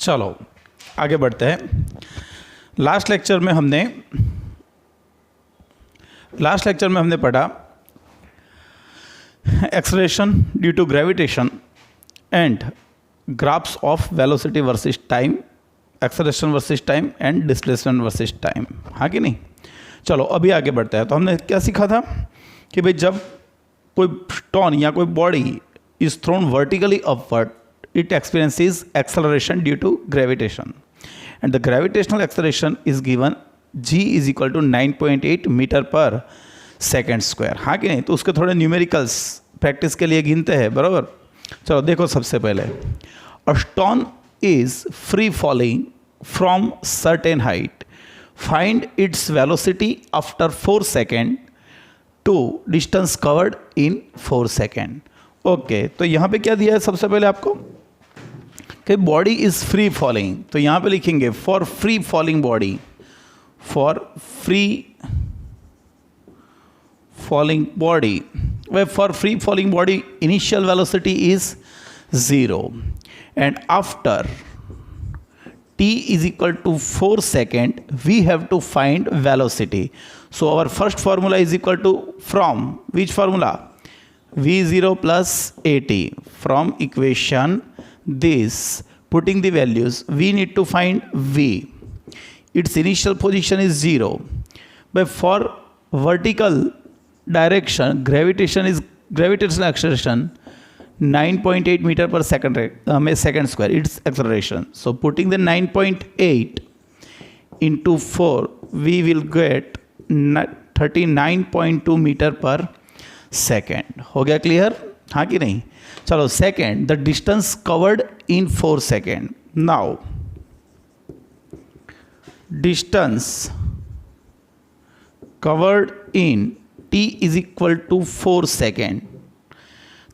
चलो आगे बढ़ते हैं। लास्ट लेक्चर में हमने पढ़ा acceleration due to gravitation and graphs of velocity versus time, acceleration versus time and displacement versus time, हाँ कि नहीं। चलो अभी आगे बढ़ते हैं। तो हमने क्या सीखा था कि भाई जब कोई स्टोन या कोई body is thrown vertically upward, it experiences acceleration due to gravitation and the gravitational acceleration is given g is equal to 9.8 metre पर सेकेंड स्क्वायर, हाँ कि नहीं। तो उसके थोड़े न्यूमेरिकल्स प्रैक्टिस के लिए गिनते हैं, बराबर। चलो देखो, सबसे पहले a stone is free falling from certain height, find its velocity after 4 second to distance covered in 4 second. Okay, तो यहाँ पे क्या दिया है सबसे पहले आपको कि बॉडी इज फ्री फॉलिंग, तो यहाँ पे लिखेंगे for free falling body, for free falling body, way for free falling body initial velocity is 0 and after t is equal to 4 second we have to find velocity. So our first formula is equal to from which formula? v0 plus at. From equation this, putting the values, we need to find v. Its initial position is 0. But for vertical direction, gravitational acceleration 9.8 meter per second square, its acceleration. So putting the 9.8 into 4, we will get 39.2 meter per second. हो गया clear, हाँ कि नहीं। चलो second, the distance covered in 4 second. Now distance covered in t is equal to 4 second.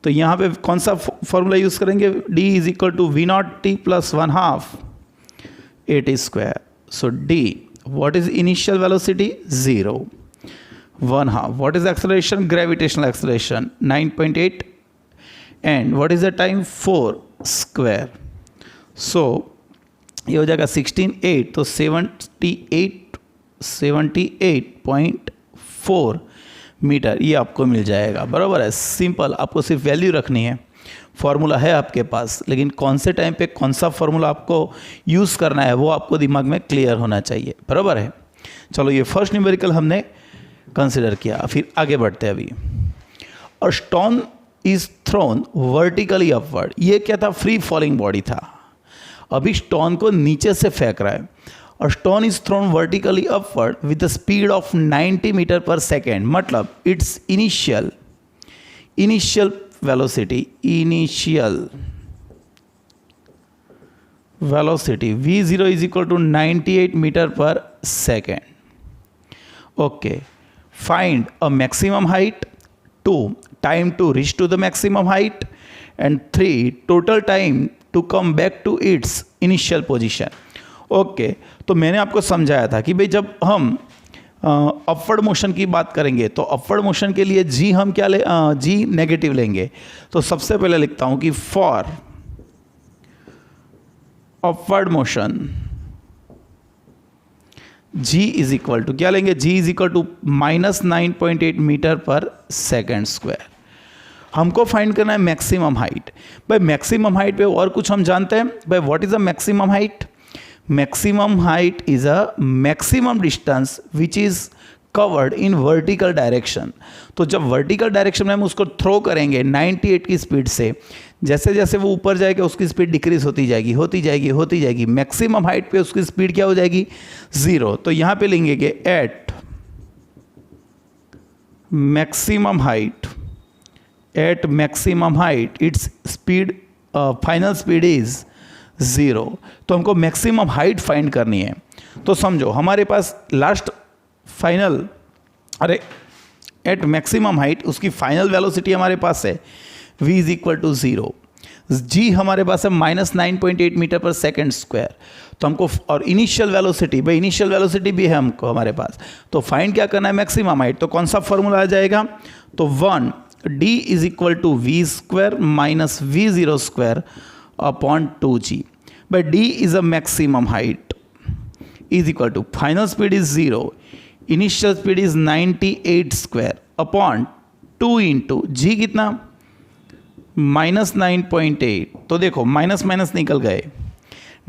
तो यहाँ पे कौन सा फॉर्मूला यूज करेंगे? d is equal to v0t plus 1/2 at square. So d, what is initial velocity? 0, 1/2, what is acceleration? Gravitational acceleration 9.8 and what is the time? 4 square. So ये हो जाएगा 16.8, तो 78.4 मीटर ये आपको मिल जाएगा, बराबर है। सिंपल, आपको सिर्फ वैल्यू रखनी है, फॉर्मूला है आपके पास, लेकिन कौन से टाइम पे कौन सा फॉर्मूला आपको यूज़ करना है वो आपको दिमाग में क्लियर होना चाहिए, बराबर है। चलो ये फर्स्ट न्यूमेरिकल हमने कंसिडर किया, फिर आगे बढ़ते हैं। अभी और stone is thrown vertically upward, ये क्या था? फ्री फॉलिंग बॉडी था। अभी स्टोन को नीचे से फेंक रहा है और stone is thrown vertically upward with the speed of 90 metre पर सेकेंड, मतलब its initial velocity v0 is equal to 98 metre पर second. Okay, find a maximum height, 2 time to reach to the maximum height and 3 total time to come back to its initial position. Okay, तो मैंने आपको समझाया था कि भाई जब हम अपवर्ड मोशन की बात करेंगे तो अपवर्ड मोशन के लिए जी हम क्या जी नेगेटिव लेंगे। तो सबसे पहले लिखता हूं कि for upward motion g is equal to क्या लेंगे? g is equal to -9.8 metre पर सेकेंड स्क्वायर। हमको फाइंड करना है मैक्सिमम हाइट। भाई मैक्सिमम हाइट पे और कुछ हम जानते हैं? भाई what is a maximum height? Maximum height is a maximum distance which is covered in vertical direction. तो जब vertical direction में हम उसको थ्रो करेंगे 98 की स्पीड से, जैसे जैसे वो ऊपर जाएगा उसकी स्पीड डिक्रीज होती जाएगी। मैक्सिमम हाइट पे उसकी स्पीड क्या हो जाएगी? 0। तो यहाँ पे लेंगे कि at maximum height its speed, final speed is 0। तो हमको मैक्सिमम हाइट फाइंड करनी है। तो समझो हमारे पास last final, at maximum height उसकी फाइनल वेलोसिटी हमारे पास है v is equal to 0, g हमारे पास है -9.8 मीटर पर सेकेंड स्क्वायर। तो हमको, और इनिशियल वेलोसिटी, भाई इनिशियल वेलोसिटी भी है हमको हमारे पास, तो फाइंड क्या करना है? Maximum height. तो कौन सा फॉर्मूला आ जाएगा? तो 1 d is equal to v square minus v0 square upon 2g। by d is a maximum height is equal to final speed is 0, initial speed is 98 square upon 2 into g कितना -9.8। तो देखो minus minus निकल गए,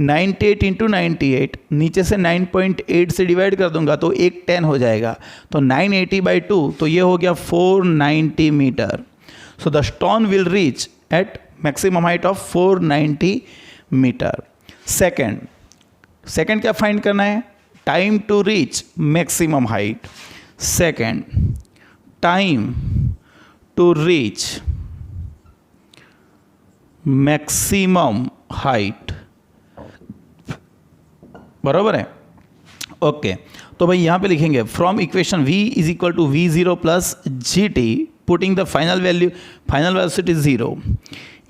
98 into 98 नीचे से 9.8 से divide कर दूंगा तो एक 10 हो जाएगा, तो 980/2 तो ये हो गया 490 metre. So the stone will reach at maximum height of 490 metre. Second क्या फाइंड करना है? Time to reach maximum height. Second, time to reach maximum height, बराबर है। ओके, तो भाई यहाँ पे लिखेंगे from equation v is equal to v0 plus g t, putting the final value, final velocity 0,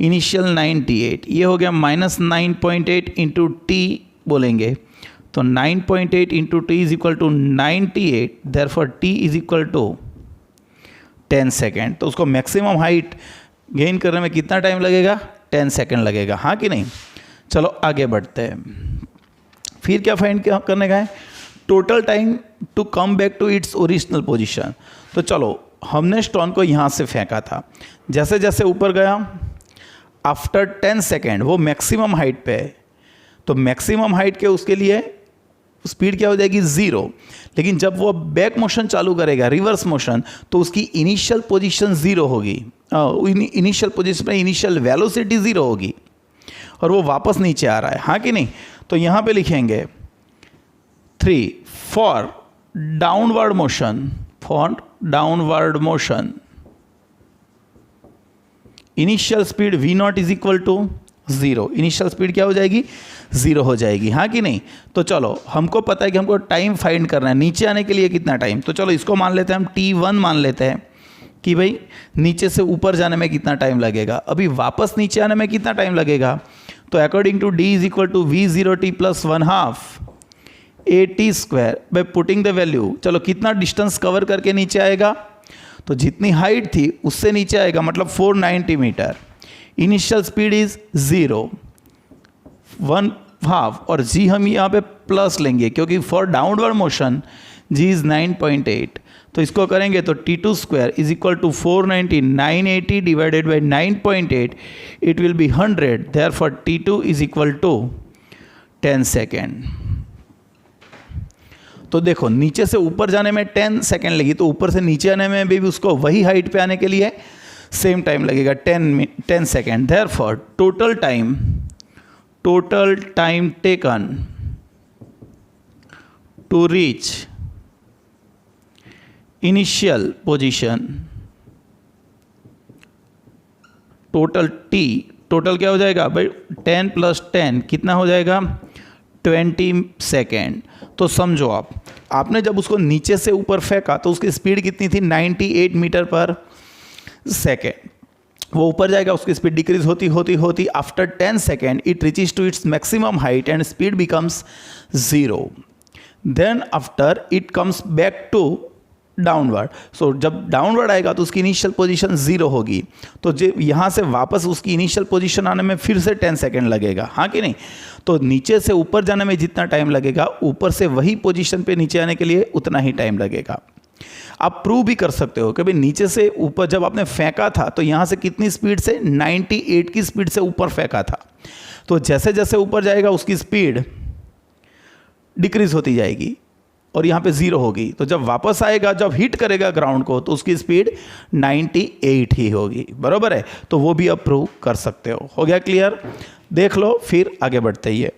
initial 98, ये हो गया -9.8 इंटू टी बोलेंगे, तो 9.8 into t is equal to 98, therefore t is equal to 10 second. तो उसको मैक्सिमम हाइट गेन करने में कितना टाइम लगेगा? 10 सेकेंड लगेगा, हाँ कि नहीं? चलो आगे बढ़ते हैं। फिर क्या फाइंड करने का है? Total time to come back to its original position. तो चलो, हमने स्टोन को यहाँ से फेंका था, जैसे जैसे ऊपर गया आफ्टर 10 सेकेंड वो मैक्सिमम हाइट पे है, तो मैक्सिमम हाइट के उसके लिए स्पीड क्या हो जाएगी? 0। लेकिन जब वो बैक मोशन चालू करेगा, रिवर्स मोशन, तो उसकी इनिशियल पोजीशन 0 होगी, इनिशियल पोजीशन में इनिशियल वेलोसिटी 0 होगी और वो वापस नीचे आ रहा है, हाँ कि नहीं? तो यहाँ पे लिखेंगे 3 for downward motion, initial speed v0 is equal to 0। Initial speed क्या हो जाएगी? 0 हो जाएगी, हाँ कि नहीं? तो चलो, हमको पता है कि हमको टाइम फाइंड करना है, नीचे आने के लिए कितना टाइम। तो चलो इसको मान लेते हैं हम t1 मान लेते हैं कि भाई नीचे से ऊपर जाने में कितना टाइम लगेगा, अभी वापस नीचे आने में कितना टाइम लगेगा। तो according to d is equal to v0t plus 1/2 at square by putting the value. चलो कितना डिस्टेंस कवर करके नीचे आएगा? तो जितनी हाइट थी उससे नीचे आएगा, मतलब 490 मीटर। इनिशियल स्पीड इज 0, 1/2 और g हम यहाँ पे प्लस लेंगे क्योंकि for downward motion g is 9.8। तो इसको करेंगे तो t2 square is equal to 490, 980 divided by 9.8, it will be 100, therefore t2 is equal to 10 second. तो देखो, नीचे से ऊपर जाने में 10 सेकेंड लगी, तो ऊपर से नीचे आने में भी उसको वही हाइट पे आने के लिए सेम टाइम लगेगा, 10 second. Therefore total time taken to reach initial position, total क्या हो जाएगा भाई? 10 + 10 कितना हो जाएगा? 20 सेकेंड। तो समझो, आपने जब उसको नीचे से ऊपर फेंका तो उसकी स्पीड कितनी थी? 98 मीटर पर सेकेंड। वो ऊपर जाएगा, उसकी स्पीड डिक्रीज होती after 10 second it reaches to its maximum height and speed becomes 0। Then after it comes back to downward. So जब डाउनवर्ड आएगा तो उसकी इनिशियल पोजीशन 0 होगी, तो यहाँ से वापस उसकी इनिशियल पोजीशन आने में फिर से 10 सेकेंड लगेगा, हाँ कि नहीं? तो नीचे से ऊपर जाने में जितना टाइम लगेगा, ऊपर से वही पोजीशन पे नीचे आने के लिए उतना ही टाइम लगेगा। आप प्रूव भी कर सकते हो कि भाई नीचे से ऊपर जब आपने फेंका था तो यहाँ से कितनी स्पीड से? 98 की स्पीड से ऊपर फेंका था, तो जैसे जैसे ऊपर जाएगा उसकी स्पीड डिक्रीज होती जाएगी और यहाँ पे 0 होगी। तो जब वापस आएगा, जब हिट करेगा ग्राउंड को, तो उसकी स्पीड 98 ही होगी, बराबर है? तो वो भी आप प्रूव कर सकते हो गया क्लियर? देख लो, फिर आगे बढ़ते ही है।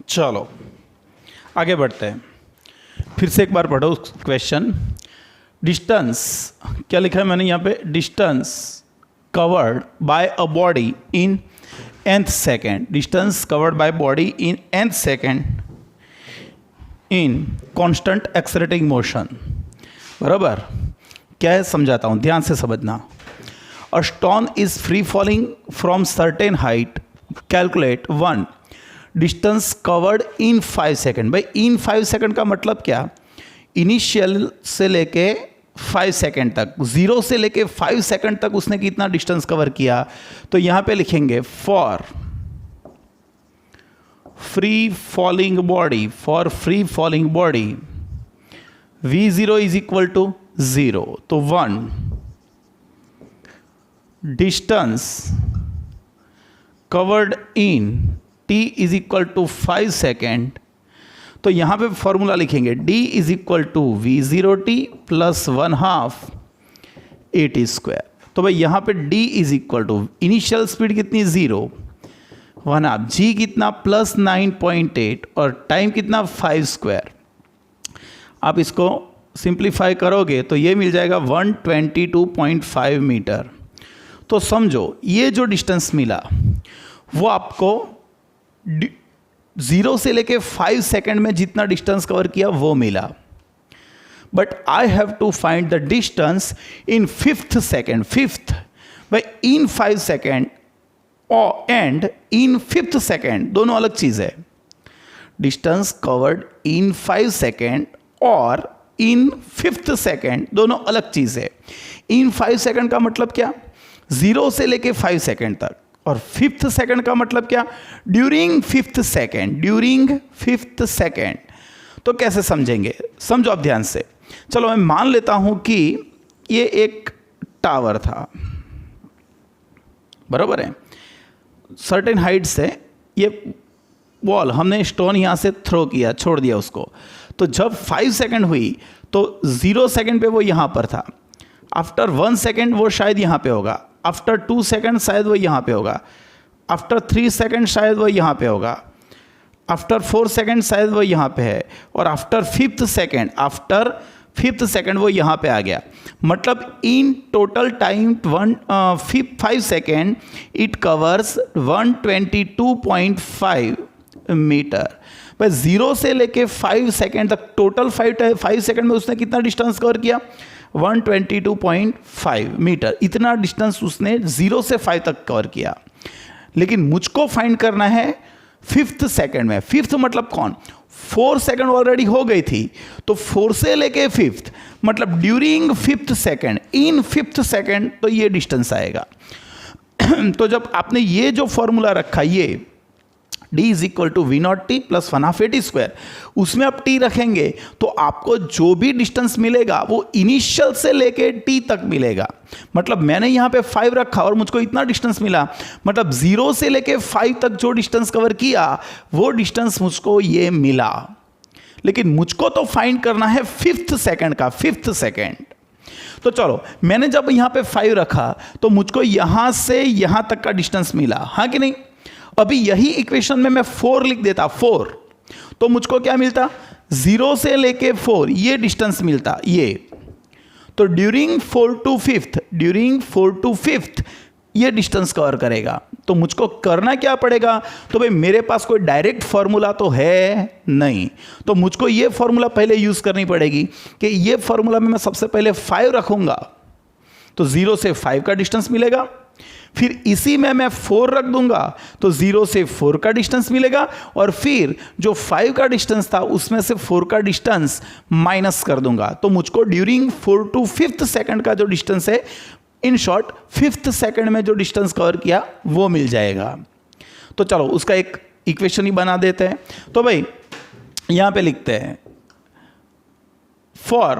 चलो आगे बढ़ते हैं, फिर से एक बार पढ़ो क्वेश्चन। डिस्टेंस क्या लिखा है मैंने यहाँ पे? Distance covered by a body in nth second, distance covered by body in nth second in constant accelerating motion, बराबर? क्या है समझाता हूँ, ध्यान से समझना। अ stone is free falling from certain height, calculate 1 distance covered in 5 second. भाई in 5 second का मतलब क्या, इनिशियल से लेके 5 सेकेंड तक, 0 से लेके 5 सेकेंड तक उसने कितना डिस्टेंस कवर किया। तो यहां पे लिखेंगे for free falling body, for free falling body v0 is equal to 0, तो 1 distance covered in t is equal to 5 second. तो यहां पे फॉर्मूला लिखेंगे d is equal to v0t plus 1/2 at square. तो भाई यहां पे d is equal to initial speed कितनी 0, 1/2 g कितना प्लस 9.8 और टाइम कितना 5 स्क्वायर। आप इसको सिंप्लीफाई करोगे तो ये मिल जाएगा 122.5 मीटर। तो समझो ये जो डिस्टेंस मिला वो आपको 0 से लेके 5 सेकेंड में जितना डिस्टेंस कवर किया वो मिला। But I have to find the distance in 5th second, 5th भाई in 5 second and in 5th second दोनों अलग चीज है। डिस्टेंस कवर्ड इन 5 सेकेंड और इन 5th सेकेंड दोनों अलग चीज है। इन 5 सेकेंड का मतलब क्या, 0 से लेके 5 सेकेंड तक, और 5th सेकेंड का मतलब क्या, during 5th second, during 5th second. तो कैसे समझेंगे, समझो आप ध्यान से। चलो मैं मान लेता हूं कि ये एक टावर था, बराबर है, सर्टेन हाइट से ये वॉल हमने स्टोन यहां से थ्रो किया, छोड़ दिया उसको। तो जब 5 सेकेंड हुई तो 0 सेकेंड पे वो यहां पर था, आफ्टर 1 सेकेंड वो शायद यहां पे होगा, आफ्टर 2 सेकेंड शायद वो यहाँ पे होगा, आफ्टर 3 सेकेंड शायद वो यहाँ पे होगा, आफ्टर 4 सेकेंड शायद वो यहाँ पे है, और after 5th second, after 5th second वो यहाँ पे आ गया। मतलब in total time 5 second it covers 122.5 metre. भाई 0 से लेके 5 सेकेंड तक टोटल 5 सेकेंड में उसने कितना डिस्टेंस कवर किया, 122.5 मीटर। इतना डिस्टेंस उसने 0 से 5 तक कवर किया। लेकिन मुझको फाइंड करना है 5th सेकेंड में। 5th मतलब कौन, 4 सेकेंड ऑलरेडी हो गई थी, तो 4 से लेके 5th मतलब ड्यूरिंग 5th सेकेंड, इन 5th सेकेंड, तो ये डिस्टेंस आएगा। तो जब आपने ये जो फॉर्मूला रखा, ये d is equal to v0t plus 1/2 at square, उसमें आप t रखेंगे तो आपको जो भी डिस्टेंस मिलेगा वो इनिशियल से लेके t तक मिलेगा। मतलब मैंने यहाँ पे 5 रखा और मुझको इतना डिस्टेंस मिला, मतलब 0 से लेके 5 तक जो डिस्टेंस कवर किया वो डिस्टेंस मुझको ये मिला। लेकिन मुझको तो फाइंड करना है 5th सेकेंड का, 5th सेकेंड। तो चलो मैंने जब यहाँ पे 5 रखा तो मुझको यहाँ से यहाँ तक का डिस्टेंस मिला, हाँ कि नहीं। अभी यही इक्वेशन में मैं 4 लिख देता, 4, तो मुझको क्या मिलता, 0 से लेके 4 ये डिस्टेंस मिलता, ये। तो during 4 to 5th, during 4 to 5th ये डिस्टेंस कवर करेगा। तो मुझको करना क्या पड़ेगा, तो भाई मेरे पास कोई डायरेक्ट फॉर्मूला तो है नहीं, तो मुझको ये फॉर्मूला पहले यूज करनी पड़ेगी कि ये फॉर्मूला में मैं सबसे पहले 5 रखूंगा तो 0 से 5 का डिस्टेंस मिलेगा, फिर इसी में मैं 4 रख दूंगा तो 0 से 4 का डिस्टेंस मिलेगा, और फिर जो 5 का डिस्टेंस था उसमें से 4 का डिस्टेंस माइनस कर दूंगा। तो मुझको ड्यूरिंग 4 to 5th सेकेंड का जो डिस्टेंस है, इन शॉर्ट 5th सेकेंड में जो डिस्टेंस कवर किया वो मिल जाएगा। तो चलो उसका एक इक्वेशन ही बना देते हैं। तो भाई यहां पे लिखते हैं for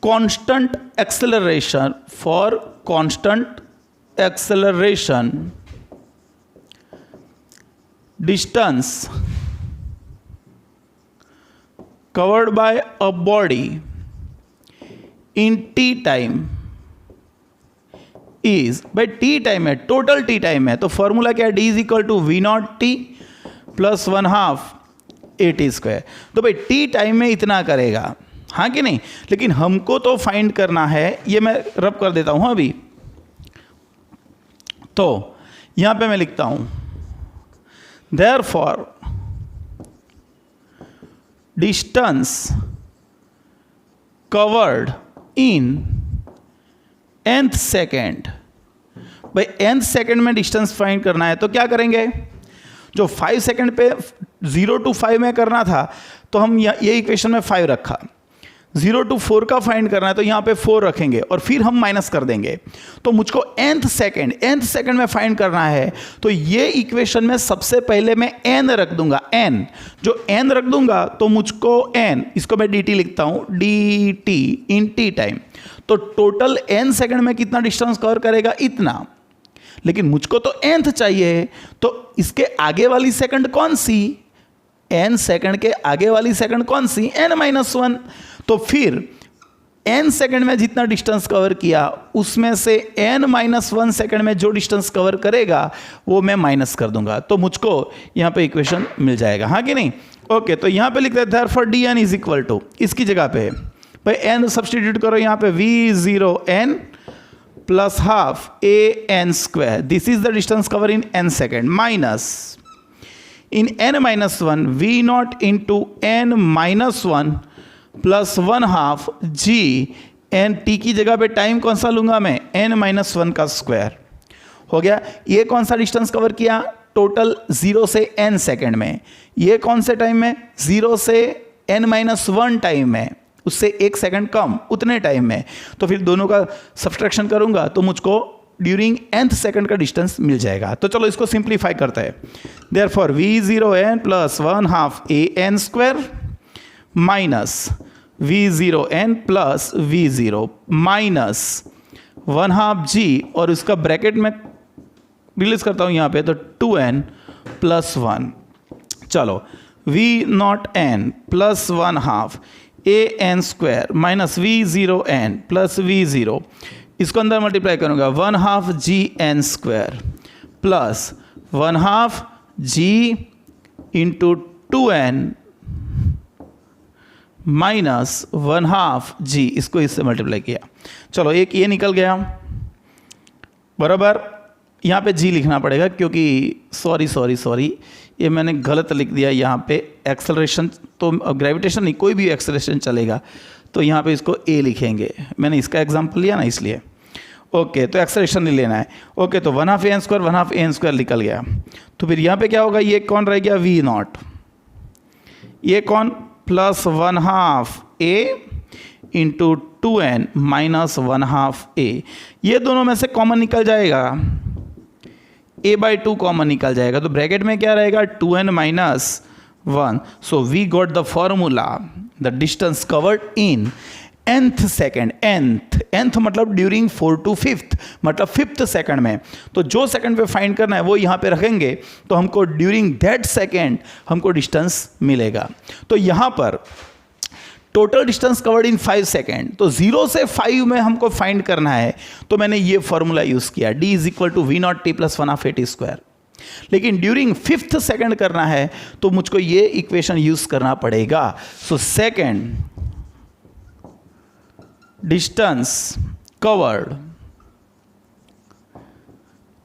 constant acceleration, for constant acceleration distance covered by a body in t time is, भाई t टाइम है, टोटल t टाइम है, तो फॉर्मूला क्या है, d is equal to v0t plus 1/2 at square. तो भाई t टाइम में इतना करेगा, हाँ कि नहीं। लेकिन हमको तो फाइंड करना है, ये मैं रब कर देता हूं अभी। तो यहां पे मैं लिखता हूं therefore distance covered in nth second, भाई nth सेकेंड में डिस्टेंस फाइंड करना है तो क्या करेंगे, जो 5 सेकेंड पे 0 to 5 में करना था तो हम ये इक्वेशन में 5 रखा, 0 to 4 का फाइंड करना है तो यहाँ पे 4 रखेंगे और फिर हम माइनस कर देंगे। तो मुझको nth सेकेंड में फाइंड करना है तो ये इक्वेशन में सबसे पहले मैं n रख दूंगा, n जो n रख दूंगा तो मुझको n, इसको मैं dt लिखता हूँ, dt इन t टाइम, तो टोटल n सेकेंड में कितना डिस्टेंस कवर करेगा, इतना। लेकिन मुझको तो nth चाहिए, तो इसके आगे वाली सेकंड कौन सी, n सेकंड के आगे वाली सेकंड कौन सी, n-1। तो फिर n सेकंड में जितना डिस्टेंस कवर किया उसमें से n-1 सेकंड में जो डिस्टेंस कवर करेगा वो मैं माइनस कर दूंगा, तो मुझको यहां पे इक्वेशन मिल जाएगा, हाँ कि नहीं। ओके, तो यहां पे लिख देते हैं for dn is equal to, इसकी जगह पे भाई n सब्सटीट्यूट करो, यहां पे v0n plus half an square, this is the distance cover in n second, minus in n-1 v0 into n-1 plus 1/2 g n, t की जगह पे टाइम कौन सा लूंगा मैं, n-1 का स्क्वायर। हो गया, ये कौन सा डिस्टेंस कवर किया, टोटल 0 से n सेकेंड में, ये कौन से टाइम में, 0 से n-1 टाइम में, उससे 1 सेकेंड कम, उतने टाइम में। तो फिर दोनों का सब्सट्रैक्शन करूंगा तो मुझको ड्यूरिंग nth सेकेंड का डिस्टेंस मिल जाएगा। तो चलो इसको सिंप्लीफाई करते हैं। Therefore v0n plus 1/2 an square minus v0n plus v0 minus 1/2 g, और उसका ब्रैकेट में रिलीज करता हूं यहां पे, तो 2n प्लस 1। चलो v0n plus 1/2 an square minus v0n plus v0, इसको अंदर मल्टीप्लाई करूंगा, 1/2 gn square plus 1/2 g into 2n minus 1/2 g, इसको इससे मल्टीप्लाई किया। चलो एक ये निकल गया, बराबर यहाँ पे g लिखना पड़ेगा क्योंकि सॉरी ये मैंने गलत लिख दिया, यहाँ पे एक्सेलरेशन तो ग्रेविटेशन नहीं, कोई भी एक्सेलरेशन चलेगा, तो यहाँ पे इसको a लिखेंगे, मैंने इसका एग्जांपल लिया ना इसलिए। ओके, तो एक्सेलरेशन नहीं लेना है। ओके, तो 1/2 an स्क्वायर 1/2 an स्क्वायर निकल गया, तो फिर यहाँ पे क्या होगा, ये कौन रह गया, v0, ये कौन, plus 1/2 a into 2n minus 1/2 a, ये दोनों में से कॉमन निकल जाएगा, a/2 कॉमन निकल जाएगा, तो ब्रैकेट में क्या रहेगा, 2n minus 1। So we got the formula, the distance covered in nth second, nth मतलब ड्यूरिंग 4 to 5th, मतलब 5th सेकेंड में। तो जो सेकेंड पे फाइंड करना है वो यहाँ पे रखेंगे, तो हमको ड्यूरिंग दैट सेकेंड हमको डिस्टेंस मिलेगा। तो यहाँ पर टोटल डिस्टेंस कवर्ड इन 5 सेकेंड, तो 0 से 5 में हमको फाइंड करना है, तो मैंने ये फॉर्मूला यूज़ किया, d is equal to v0t plus 1/2 at square. लेकिन ड्यूरिंग 5th सेकेंड करना है तो मुझको ये इक्वेशन यूज़ करना पड़ेगा। So second distance covered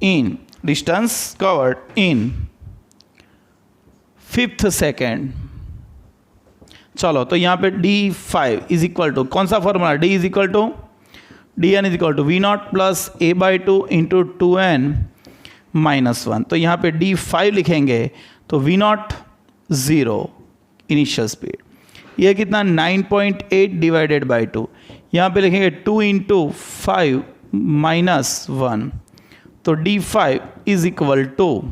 in 5th second. चलो तो यहाँ पे d5 इज इक्वल टू कौन सा formula, d is equal to dn is equal to v0 plus a/2 into 2n minus 1। तो यहाँ पे d5 लिखेंगे तो v0 0 इनिशियल स्पीड, ये कितना 9.8 डिवाइडेड बाई 2, यहाँ पे लिखेंगे 2 इंटू 5 माइनस 1, तो d5 इज इक्वल टू,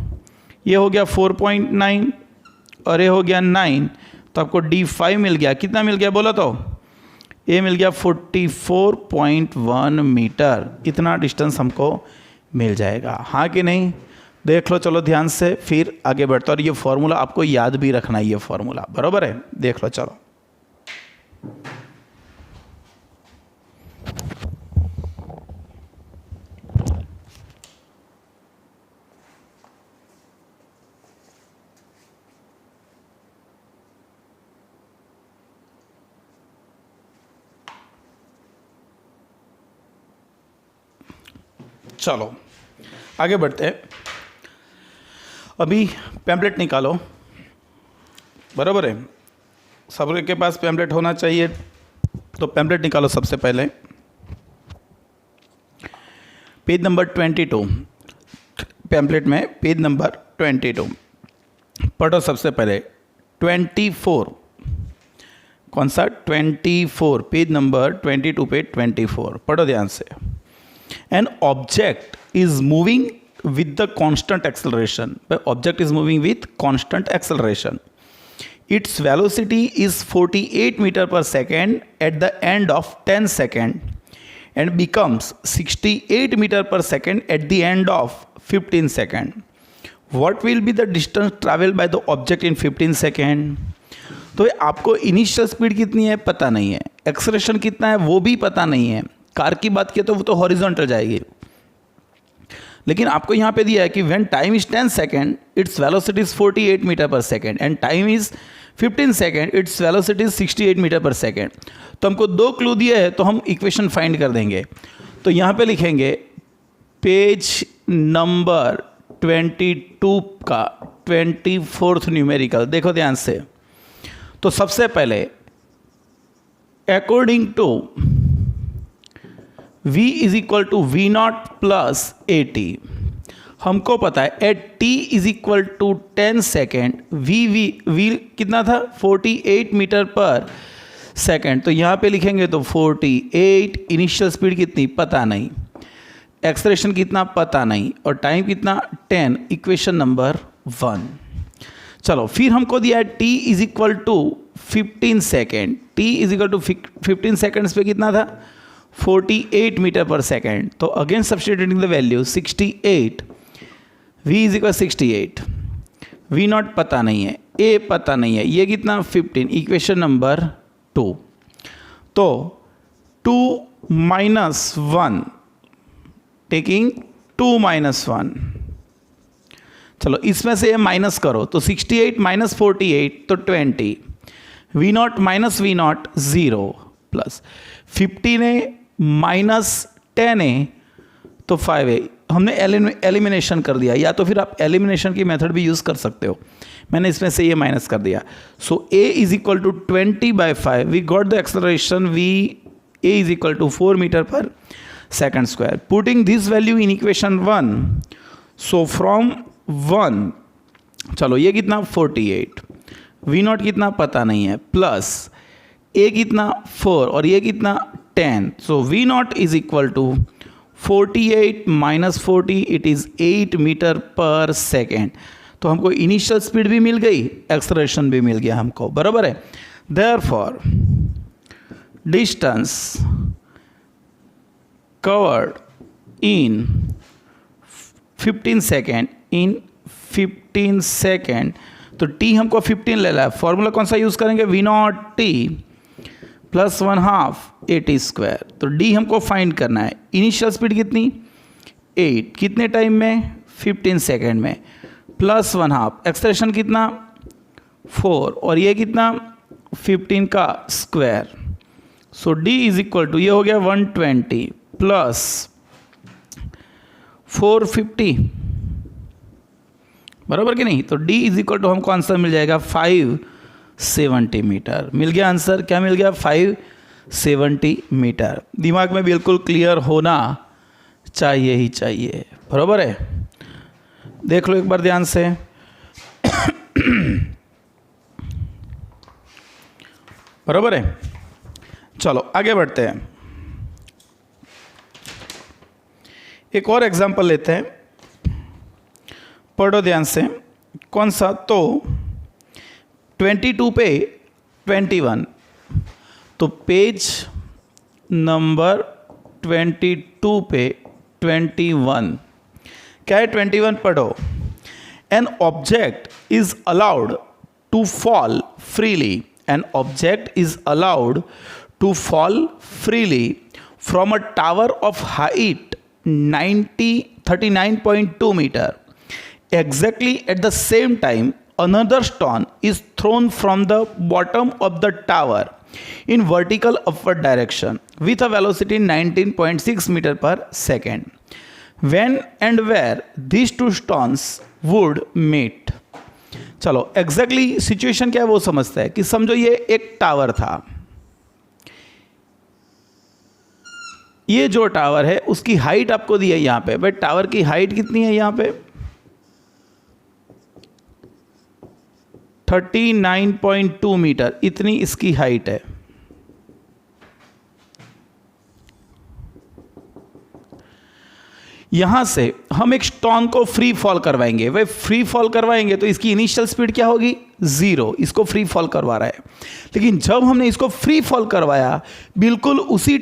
ये हो गया 4.9 और ये हो गया 9, तो आपको d5 मिल गया, कितना मिल गया बोला, तो ये मिल गया 44.1 मीटर, इतना डिस्टेंस हमको मिल जाएगा, हाँ कि नहीं। देख लो, चलो ध्यान से फिर आगे बढ़ते, और ये फॉर्मूला आपको याद भी रखना है, ये फॉर्मूला बराबर है, देख लो चलो। चलो आगे बढ़ते हैं। अभी पैम्पलेट निकालो, बराबर है, सबके पास पैम्पलेट होना चाहिए, तो पैम्पलेट निकालो सबसे पहले। पेज नंबर 22, पैम्पलेट में पेज नंबर 22 पढ़ो। सबसे पहले 24, कौन सा 24, पेज नंबर 22 पे 24 पढ़ो ध्यान से। N object is moving with the constant acceleration. The object is moving with constant acceleration. Its velocity is 48 meter per second at the end of 10 seconds and becomes 68 meter per second at the end of 15 seconds. What will be the distance traveled by the object in 15 seconds? तो आपको initial speed कितनी है पता नहीं है, acceleration कितना है वो भी पता नहीं है। कार की बात किया तो वो तो हॉरिजॉन्टल जाएगी, लेकिन आपको यहाँ पे दिया है कि when time is 10 second its velocity is 48 metre पर second and time is 15 second its velocity is 68 metre पर सेकेंड। तो हमको 2 क्लू दिए हैं, तो हम इक्वेशन फाइंड कर देंगे। तो यहाँ पे लिखेंगे पेज नंबर 22 का 24th न्यूमेरिकल, देखो ध्यान से। तो सबसे पहले according to v is equal to v naught plus a t, हमको पता है at t is equal to 10 second v कितना था 48 मीटर पर सेकेंड। तो यहाँ पे लिखेंगे तो 48, इनिशियल स्पीड कितनी पता नहीं, एक्सेलरेशन कितना पता नहीं, और टाइम कितना 10, इक्वेशन नंबर 1। चलो फिर हमको दिया है t is equal to 15 second, t is equal to 15 seconds पे कितना था 48 मीटर पर सेकेंड। तो again substituting the value 68, v is equal 68, v naught पता नहीं है, a पता नहीं है, ये कितना 15, इक्वेशन नंबर 2। तो 2 माइनस 1 टेकिंग 2 माइनस 1, चलो इसमें से ये माइनस करो तो 68 माइनस 48 तो 20, v naught minus v naught 0 plus 15 है माइनस 10 है तो 5 है। हमने एलिमिनेशन कर दिया, या तो फिर आप एलिमिनेशन की मेथड भी यूज़ कर सकते हो, मैंने इसमें से ये माइनस कर दिया। So a is equal to 20/5, we got the acceleration v a is equal to 4 metre पर second square. Putting this value in equation 1, so from 1, चलो ये कितना 48, v नॉट कितना पता नहीं है, प्लस a कितना 4 और ये कितना 10, so v naught is equal to 48 minus 40, it is 8 metre पर सेकेंड। तो हमको इनिशियल स्पीड भी मिल गई, एक्सेलरेशन भी मिल गया हमको, बराबर है। देयरफॉर डिस्टेंस कवर्ड इन 15 सेकेंड, इन 15 सेकेंड, तो t हमको 15 ले रहा है, फॉर्मूला कौन सा यूज करेंगे v naught t plus 1/2 a t square. तो d हमको फाइंड करना है, इनिशियल स्पीड कितनी 8, कितने टाइम में 15 सेकेंड में, प्लस 1/2, एक्सेलरेशन कितना 4 और ये कितना 15 का square. So d is equal to ये हो गया 120 प्लस 450, बराबर कि नहीं। तो d इज इक्वल टू हमको आंसर मिल जाएगा 570 मीटर। मिल गया आंसर, क्या मिल गया 570 मीटर। दिमाग में बिल्कुल क्लियर होना चाहिए ही चाहिए, बराबर है। देख लो एक बार ध्यान से। बराबर है, चलो आगे बढ़ते हैं। एक और एग्जांपल लेते हैं, पढ़ो ध्यान से। कौन सा, तो 22 पे 21, तो पेज नंबर 22 पे 21, क्या है 21 पढ़ो। An object is allowed to fall freely, an object is allowed to fall freely from a tower of height 39.2 metre. Exactly at the same time, another stone is thrown from the bottom of the tower in vertical upward direction with a velocity 19.6 meter per second. When and where these two stones would meet? चलो exactly situation क्या है वो समझते हैं कि समझो ये एक टावर था, ये जो टावर है उसकी हाइट आपको दी है यहाँ पे, बट टावर की हाइट कितनी है यहाँ पे 39.2 मीटर, इतनी इसकी हाइट है। यहां से हम एक स्टोन को फ्री फॉल करवाएंगे। वह फ्री फॉल करवाएंगे तो इसकी इनिशियल स्पीड क्या होगी 0, इसको फ्री फॉल करवा रहा है। लेकिन जब हमने इसको फ्री फॉल करवाया बिल्कुल उसी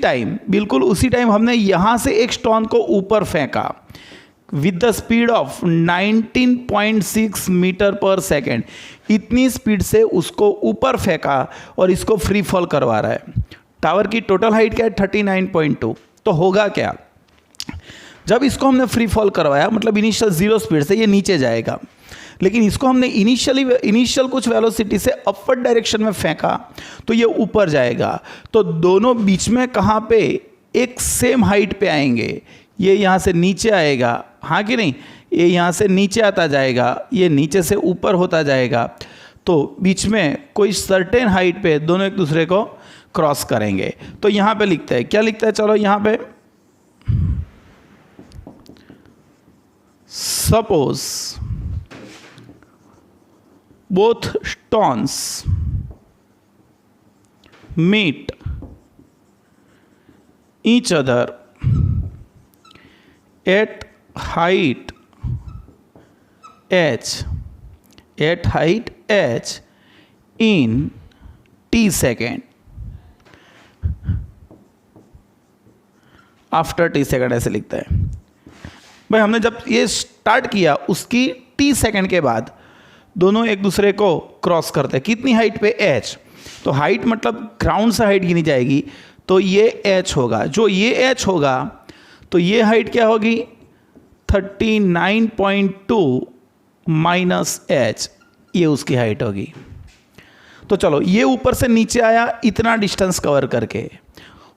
टाइम हमने यहां से एक स्टोन को ऊपर फेंका with the speed of 19.6 metre पर सेकेंड, इतनी स्पीड से उसको ऊपर फेंका और इसको फ्री फॉल करवा रहा है। टावर की टोटल हाइट क्या है 39.2। तो होगा क्या, जब इसको हमने फ्री फॉल करवाया मतलब इनिशियल 0 स्पीड से ये नीचे जाएगा, लेकिन इसको हमने इनिशियल कुछ वेलोसिटी से अपवर्ड डायरेक्शन में फेंका तो ये ऊपर जाएगा। तो दोनों बीच में कहाँ पे एक सेम हाइट पे आएंगे। ये यहाँ से नीचे आएगा, हाँ कि नहीं, ये यहाँ से नीचे आता जाएगा, ये नीचे से ऊपर होता जाएगा। तो बीच में कोई सर्टेन हाइट पे दोनों एक दूसरे को क्रॉस करेंगे। तो यहाँ पे लिखते हैं, क्या लिखता है, चलो यहाँ पे suppose both stones meet each other at height h in t second, after t second ऐसे लिखता है। भाई हमने जब ये स्टार्ट किया उसकी t सेकेंड के बाद दोनों एक दूसरे को क्रॉस करते हैं। कितनी हाइट पे h, तो हाइट मतलब ग्राउंड से हाइट गिनी जाएगी, तो ये h होगा। जो ये h होगा तो ये हाइट क्या होगी 39.2 माइनस h, ये उसकी हाइट होगी। तो चलो ये ऊपर से नीचे आया इतना डिस्टेंस कवर करके,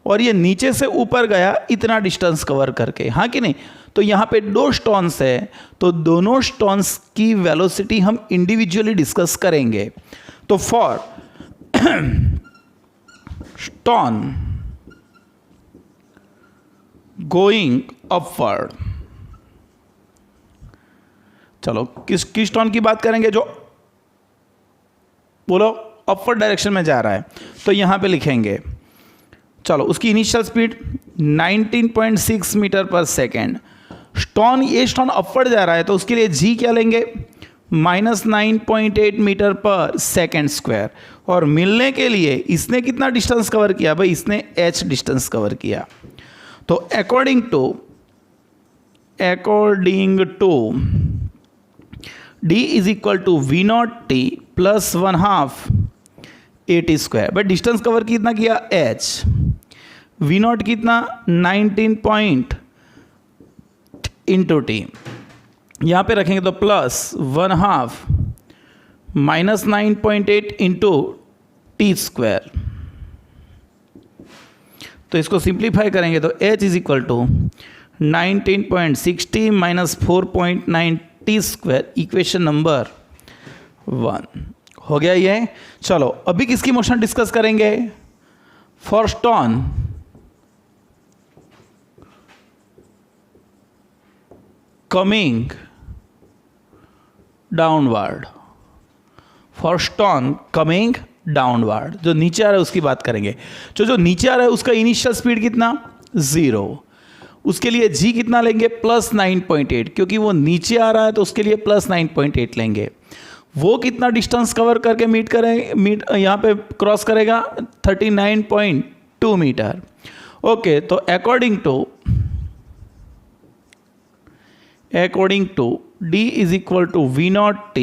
और ये नीचे से ऊपर गया इतना डिस्टेंस कवर करके, हाँ कि नहीं। तो यहाँ पे 2 स्टोन्स है, तो दोनों स्टोन्स की वेलोसिटी हम इंडिविजुअली डिस्कस करेंगे। तो फॉर स्टोन गोइंग अपवर्ड, चलो किस स्टोन की बात करेंगे जो बोलो अपवर्ड डायरेक्शन में जा रहा है, तो यहाँ पे लिखेंगे, चलो उसकी इनिशियल स्पीड 19.6 मीटर पर सेकेंड। ये स्टोन अपवर्ड जा रहा है तो उसके लिए जी क्या लेंगे -9.8 मीटर पर सेकेंड स्क्वायर, और मिलने के लिए इसने कितना डिस्टेंस कवर किया भाई, इसने h डिस्टेंस कवर किया। तो according to d is equal to v0t plus 1/2 at square. But distance cover कितना किया h, v0 कितना 19 पॉइंट इंटू टी, यहाँ पे रखेंगे तो plus 1/2 minus 9.8 into t square. तो इसको सिंप्लीफाई करेंगे तो h is equal to 19.60 minus 4.9 t square, equation number 1 हो गया ये। चलो अभी किसकी मोशन डिस्कस करेंगे, for stone coming downward, for stone coming downward, जो नीचे आ रहा है उसकी बात करेंगे। जो नीचे आ रहा है उसका इनिशियल स्पीड कितना 0, उसके लिए g कितना लेंगे +9.8, क्योंकि वो नीचे आ रहा है तो उसके लिए +9.8 लेंगे। वो कितना डिस्टेंस कवर करके मीट यहाँ पे क्रॉस करेगा 39.2 मीटर। ओके, तो according to d is equal to v0t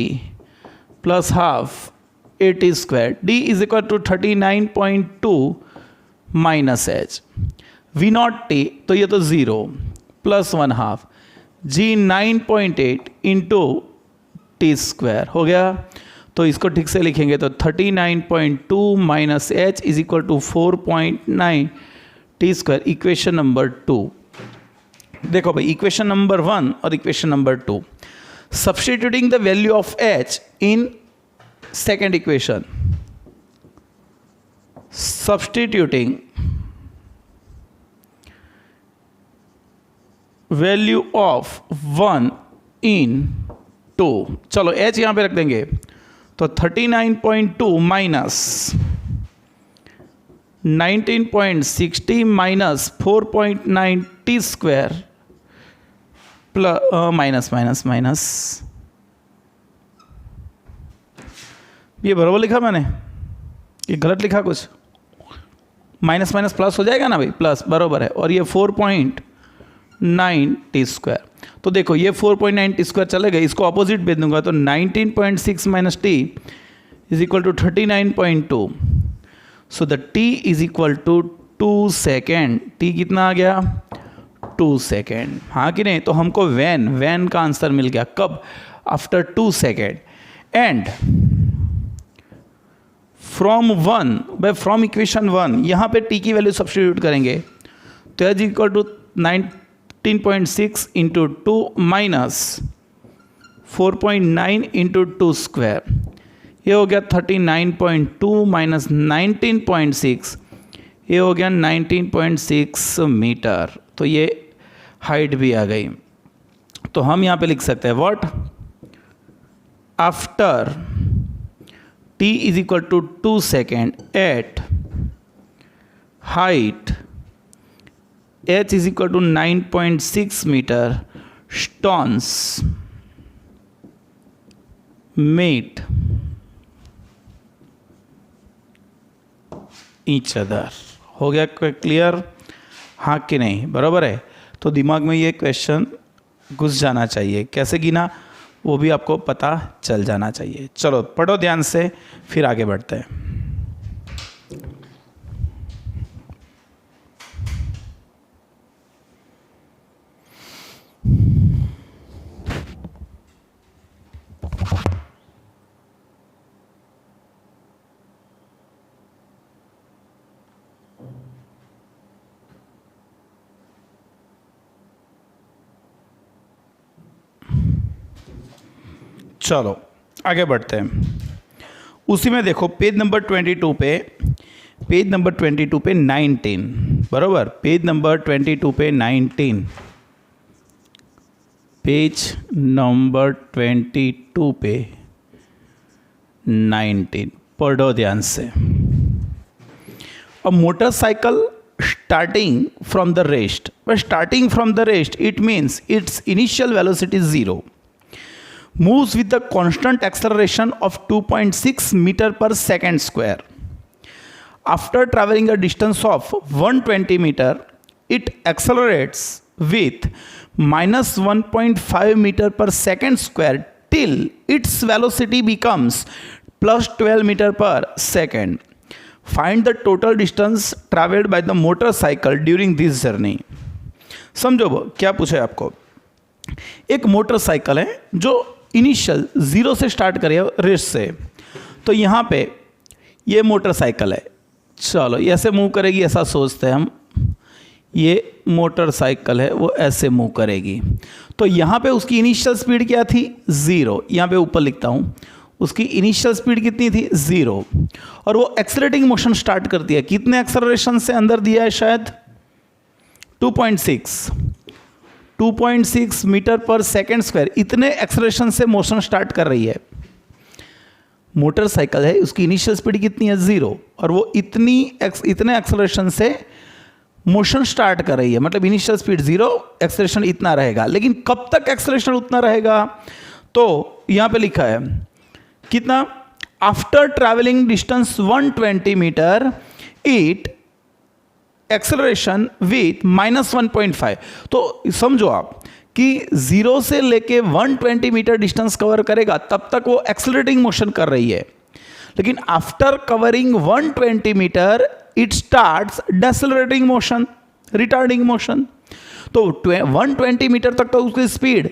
plus 1/2 at square, d is equal to 39.2 minus h, v0t तो ये तो 0 plus 1/2 g 9.8 into t square हो गया। तो इसको ठीक से लिखेंगे तो 39.2 minus h is equal to 4.9 t square, equation number 2। देखो भाई इक्वेशन नंबर 1 और equation number 2, substituting the value of h in second equation, substituting value of 1 इन 2, चलो h यहाँ पे रख देंगे, तो 39.2 minus 19.60 minus 4.9 t square plus minus minus minus, ये बराबर लिखा मैंने, ये गलत लिखा कुछ? माइनस माइनस प्लस हो जाएगा ना भाई, प्लस बराबर है, और ये 4.9 टी स्क्वायर। तो देखो ये 4.9 टी स्क्वायर चलेगा, इसको अपोजिट भेज दूंगा तो 19.6 minus t is equal to 39.2। So the t is equal to 2 second. T कितना आ गया? 2 सेकेंड, हाँ कि नहीं? तो हमको वैन का आंसर मिल गया, कब? After 2 second. And from equation 1 यहाँ पे टी की वैल्यू सब्स्टिट्यूट करेंगे तो h equal to 19.6 into 2 minus 4.9 into 2 square, ये हो गया 39.2 माइनस 19.6, ये हो गया 19.6 मीटर। तो ये हाइट भी आ गई। तो हम यहाँ पे लिख सकते हैं what, after t is equal to 2 second at height h is equal to 9.6 metre, stones meet each other। हो गया क्लियर? हाँ कि नहीं? बराबर है। तो दिमाग में ये क्वेश्चन घुस जाना चाहिए, कैसे गिना वो भी आपको पता चल जाना चाहिए। चलो पढ़ो ध्यान से, फिर आगे बढ़ते हैं। चलो आगे बढ़ते हैं। उसी में देखो पेज नंबर 22 पे 19, बराबर, पेज नंबर 22 पे 19, पेज नंबर 22 पे 19 पढ़ो ध्यान से। A motorcycle starting from the rest, but starting from the rest it means its initial velocity is 0, moves with the constant acceleration of 2.6 meter per second square. After traveling a distance of 120 meter, it accelerates with minus 1.5 meter per second square till its velocity becomes plus 12 meter per second. Find the total distance traveled by the motorcycle during this journey. समझो क्या पूछा है आपको। एक motorcycle है जो initial 0 से start करे रेस से, तो यहाँ पे ये मोटरसाइकिल है, चलो ये ऐसे मूव करेगी, ऐसा सोचते हैं हम, ये मोटरसाइकिल है वो ऐसे मूव करेगी। तो यहाँ पे उसकी इनिशियल स्पीड क्या थी? 0। यहाँ पे ऊपर लिखता हूँ, उसकी इनिशियल स्पीड कितनी थी? 0। और वो एक्सेलरेटिंग मोशन स्टार्ट करती है, कितने एक्सेलरेशन से अंदर दिया है? शायद 2.6 मीटर पर सेकेंड स्क्वायर, इतने एक्सेलरेशन से मोशन स्टार्ट कर रही है। मोटरसाइकिल है, उसकी इनिशियल स्पीड कितनी है? 0, और वो इतने एक्सेलरेशन से मोशन स्टार्ट कर रही है, मतलब इनिशियल स्पीड 0, एक्सेलरेशन इतना रहेगा। लेकिन कब तक एक्सेलरेशन उतना रहेगा? तो यहाँ पे लिखा है कितना? After travelling distance 120 metre it acceleration with minus 1.5। तो समझो आप कि 0 से लेके 120 मीटर डिस्टेंस कवर करेगा, तब तक वो एक्सेलरेटिंग मोशन कर रही है। लेकिन after covering 120 metre it starts decelerating motion, retarding motion. तो 120 मीटर तक तो उसकी स्पीड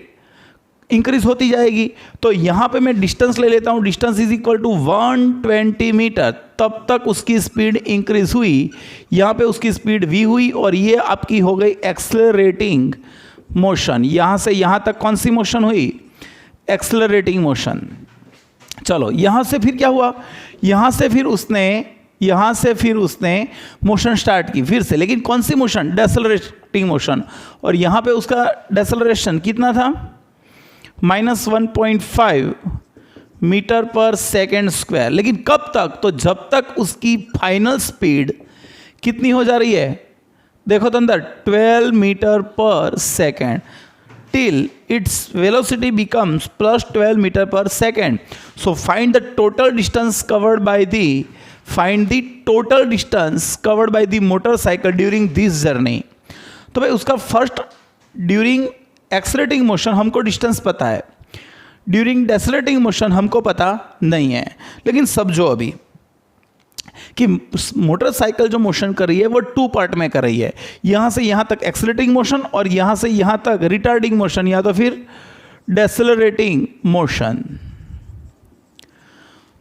इंक्रीज होती जाएगी। तो यहाँ पे मैं डिस्टेंस ले लेता हूँ, distance is equal to 120 metre, तब तक उसकी स्पीड इंक्रीज हुई, यहाँ पे उसकी स्पीड v हुई, और ये आपकी हो गई एक्सेलरेटिंग मोशन। यहाँ से यहाँ तक कौन सी मोशन हुई? Accelerating motion. चलो यहाँ से फिर क्या हुआ? यहाँ से फिर उसने मोशन स्टार्ट की फिर से, लेकिन कौन सी मोशन? एक्सलेटिंग मोशन, और यहाँ पे उसका डेसेलरेशन कितना था, -1.5 मीटर पर सेकेंड स्क्वायर। लेकिन कब तक, तो जब तक उसकी फाइनल स्पीड कितनी हो जा रही है, देखो तो अंदर 12 मीटर पर second, till its velocity becomes plus 12 meter per second. So find the total distance covered by the motorcycle during this journey. तो भाई उसका फर्स्ट ड्यूरिंग एक्सेलरेटिंग मोशन हमको डिस्टेंस पता है, ड्यूरिंग डेसेलेटिंग मोशन हमको पता नहीं है। लेकिन सब जो अभी कि मोटरसाइकिल जो मोशन कर रही है वो 2 पार्ट में कर रही है, यहाँ से यहाँ तक एक्सेलरेटिंग मोशन और यहाँ से यहाँ तक रिटार्डिंग मोशन या तो फिर डेसेलरेटिंग मोशन।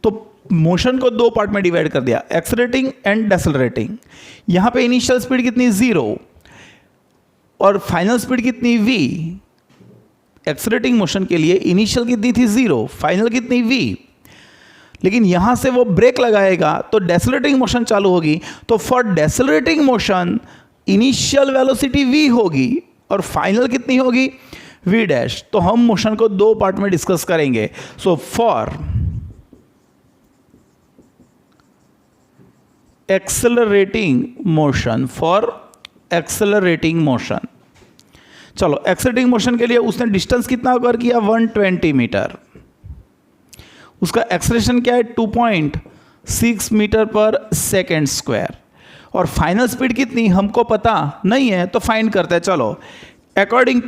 तो मोशन को 2 पार्ट में डिवाइड कर दिया, एक्सेलरेटिंग एंड डेसेलरेटिंग। यहाँ पे इनिशियल स्पीड कितनी 0 और फाइनल स्पीड कितनी v। एक्सेलरेटिंग मोशन के लिए इनिशियल कितनी थी 0, फाइनल कितनी v। लेकिन यहां से वो ब्रेक लगाएगा तो डेसेलरेटिंग मोशन चालू होगी, तो for decelerating motion initial velocity v होगी और फाइनल कितनी होगी v डैश। तो हम मोशन को 2 पार्ट में डिस्कस करेंगे। सो फॉर एक्सेलरेटिंग मोशन, चलो एक्सेलरेटिंग मोशन के लिए उसने डिस्टेंस कितना कवर किया 120 मीटर, उसका एक्सेलरेशन क्या है 2.6 मीटर पर सेकेंड स्क्वायर, और फाइनल स्पीड कितनी हमको पता नहीं है तो फाइंड करते हैं। चलो according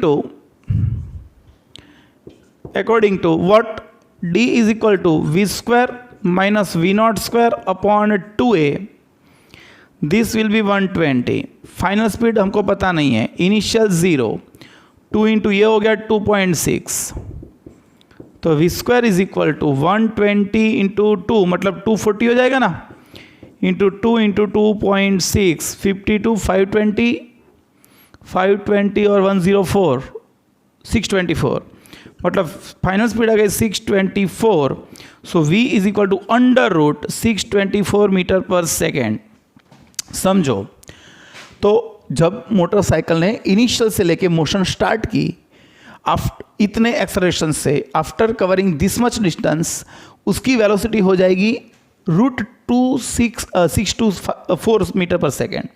to what d is equal to v square minus v naught square upon 2a, this will be 120। Final speed हमको पता नहीं है, इनिशियल 0, 2 इंटू ये हो गया 2.6, तो v square is equal to 120 into 2 मतलब 240 हो जाएगा ना, इंटू 2 इंटू 2.6 52 520 और 104 624, मतलब फाइनल स्पीड आ गई 624। So v is equal to under root 624 metre पर सेकेंड। समझो, तो जब मोटरसाइकिल ने इनिशियल से लेके मोशन स्टार्ट की इतने एक्सेलरेशन से, after covering this much distance, उसकी वेलोसिटी हो जाएगी √624 मीटर पर सेकेंड,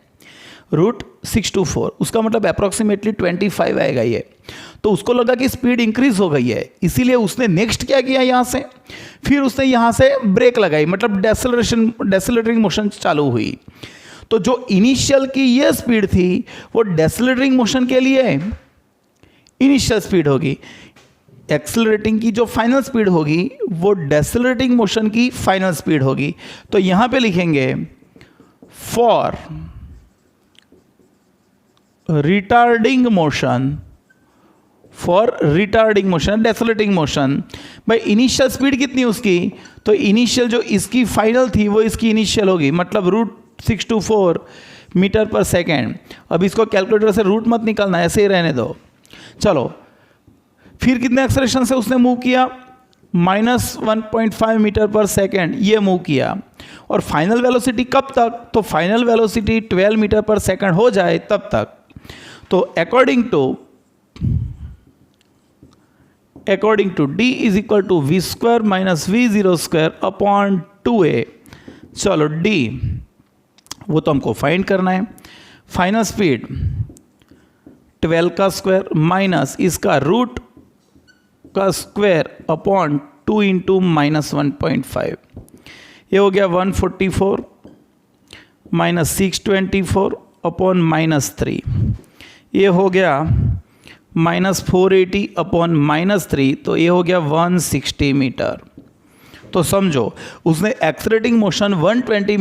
√624, उसका मतलब अप्रॉक्सीमेटली 25 आएगा ये। तो उसको लगा कि स्पीड इंक्रीज हो गई है, इसीलिए उसने नेक्स्ट क्या किया, यहाँ से फिर उसने यहाँ से ब्रेक लगाई, मतलब डेसेलरेटिंग मोशन चालू हुई। तो जो इनिशियल की ये स्पीड थी वो डेसेलरेटिंग मोशन के लिए इनिशियल स्पीड होगी, एक्सेलरेटिंग की जो फाइनल स्पीड होगी वो डेसेलरेटिंग मोशन की फाइनल स्पीड होगी। तो यहां पे लिखेंगे फॉर रिटार्डिंग मोशन, डेसेलरेटिंग मोशन। भाई इनिशियल स्पीड कितनी उसकी, तो इनिशियल जो इसकी फाइनल थी वो इसकी इनिशियल होगी, मतलब √624 मीटर पर सेकेंड। अब इसको कैलकुलेटर से रूट मत निकालना, ऐसे ही रहने दो। चलो फिर कितने एक्सेलरेशन से उसने मूव किया, -1.5 मीटर पर सेकेंड ये मूव किया, और फाइनल वेलोसिटी कब तक, तो फाइनल वेलोसिटी 12 मीटर पर सेकेंड हो जाए तब तक। तो according to d is equal to v square minus v0 square upon 2a। चलो d वो तो हमको फाइंड करना है, फाइनल स्पीड 12 का स्क्वायर माइनस इसका रूट का स्क्वायर अपॉन 2 इंटू -1.5, ये हो गया 144 माइनस 624 अपॉन -3, ये हो गया -480 अपॉन -3, तो ये हो गया 160 मीटर। तो समझो उसने एक्सेलरेटिंग मोशन 120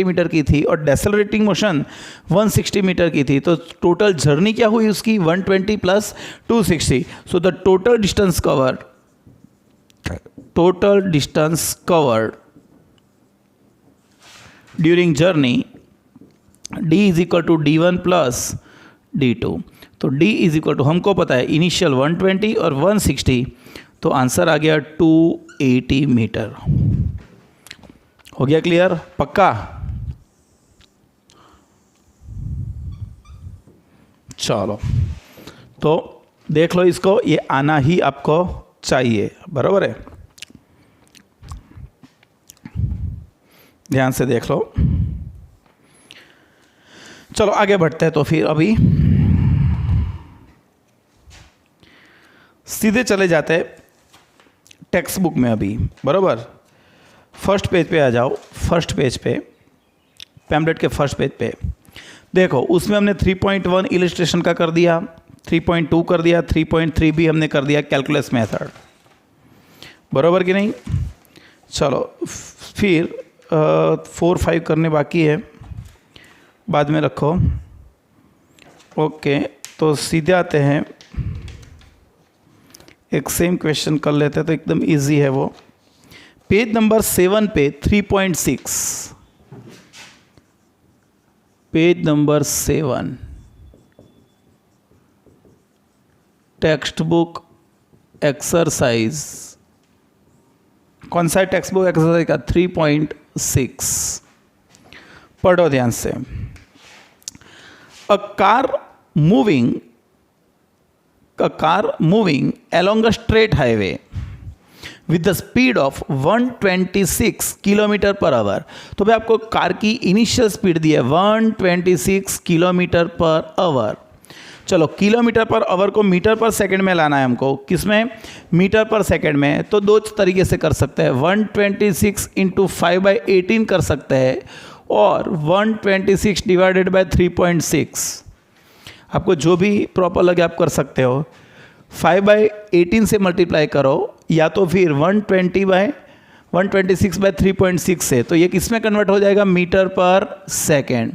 मीटर की थी और डेसेलरेटिंग मोशन 160 मीटर की थी, तो टोटल जर्नी क्या हुई उसकी 120 plus 260। So the total distance covered during journey d is equal to d1 plus d2। तो d इज इक्वल टू हमको पता है इनिशियल 120 और 160, तो आंसर आ गया 280 मीटर। हो गया क्लियर, पक्का? चलो तो देख लो इसको, ये आना ही आपको चाहिए, बराबर है। ध्यान से देख लो। चलो आगे बढ़ते हैं। तो फिर अभी सीधे चले जाते हैं टेक्स्ट बुक में अभी, बराबर। फर्स्ट पेज पे आ जाओ। फर्स्ट पेज पे, पैम्पलेट के फर्स्ट पेज पे देखो, उसमें हमने 3.1 इलिस्ट्रेशन का कर दिया, 3.2 कर दिया, 3.3 भी हमने कर दिया कैलकुलस मेथड, बराबर कि नहीं। चलो फिर 4-5 करने बाकी है, बाद में रखो। ओके, तो सीधे आते हैं, एक सेम क्वेश्चन कर लेते हैं, तो एकदम इजी है वो। पेज नंबर 7 पे 3.6, page number 7, text book exercise, कौन सा टेक्स्ट बुक एक्सरसाइज का? 3.6। पढ़ो ध्यान से। A car moving along a straight highway with the speed of 126 kilometre per hour. तो भाई आपको कार की इनिशियल स्पीड दी है 126 किलोमीटर पर आवर। चलो किलोमीटर पर आवर को मीटर पर सेकंड में लाना है हमको। किसमें? मीटर पर सेकंड में। तो दो तरीके से कर सकते हैं, 126 इंटू 5/18 कर सकते हैं, और 126 डिवाइडेड बाय 3.6। आपको जो भी प्रॉपर लगे आप कर सकते हो। 5/18 से मल्टीप्लाई करो, या तो फिर 126/3.6 से। तो ये किस में कन्वर्ट हो जाएगा? मीटर पर सेकेंड।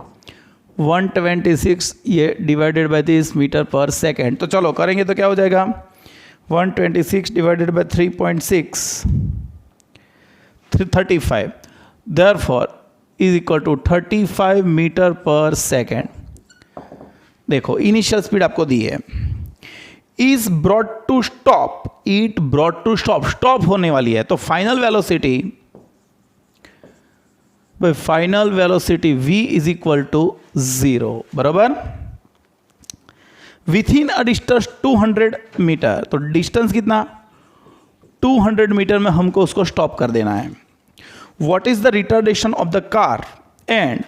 126 ये डिवाइडेड बाय दिस मीटर पर सेकेंड। तो चलो करेंगे तो क्या हो जाएगा? 126 divided by 3.6 35, therefore is equal to 35 metre पर सेकेंड। देखो इनिशियल स्पीड आपको दी है, is brought to stop, it brought to stop, stop होने वाली है। तो final velocity v is equal to 0, बराबर। With in a distance 200 metre, तो डिस्टेंस कितना? 200 मीटर में हमको उसको स्टॉप कर देना है। What is the retardation of the car and